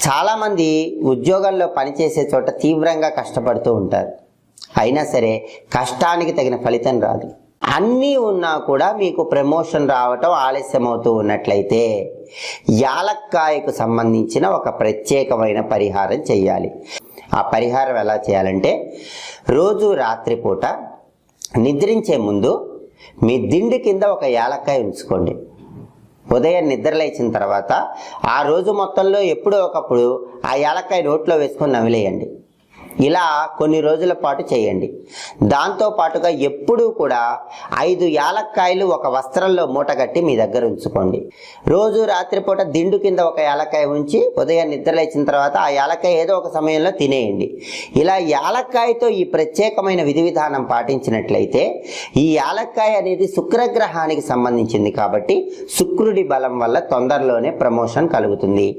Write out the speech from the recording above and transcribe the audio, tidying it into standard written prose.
చాలామంది ఉద్యోగంలో పనిచేసే చోట తీవ్రంగా కష్టపడుతూ ఉంటారు. అయినా సరే కష్టానికి తగిన ఫలితం రాదు. అన్నీ ఉన్నా కూడా మీకు ప్రమోషన్ రావటం ఆలస్యం అవుతూ ఉన్నట్లయితే యాలక్కాయకు సంబంధించిన ఒక ప్రత్యేకమైన పరిహారం చేయాలి. ఆ పరిహారం ఎలా చేయాలంటే, రోజు రాత్రిపూట నిద్రించే ముందు మీ దిండు కింద ఒక యాలక్కాయ ఉంచుకోండి. ఉదయం నిద్ర లేచిన తర్వాత ఆ రోజు మొత్తంలో ఎప్పుడో ఒకప్పుడు ఆ యాలక్కాయ నోట్లో వేసుకొని నమిలేయండి. ఇలా కొన్ని రోజుల పాటు చేయండి. దాంతో పాటుగా ఎప్పుడూ కూడా 5 యాలక్కాయలు ఒక వస్త్రంలో మూటగట్టి మీ దగ్గర ఉంచుకోండి. రోజు రాత్రిపూట దిండు కింద ఒక యాలక్కాయ ఉంచి ఉదయం నిద్ర లేచిన తర్వాత ఆ యాలక్కాయ ఏదో ఒక సమయంలో తినేయండి. ఇలా యాలక్కాయతో ఈ ప్రత్యేకమైన విధి విధానం పాటించినట్లయితే, ఈ యాలక్కాయ అనేది శుక్రగ్రహానికి సంబంధించింది కాబట్టి శుక్రుడి బలం వల్ల తొందరలోనే ప్రమోషన్ కలుగుతుంది.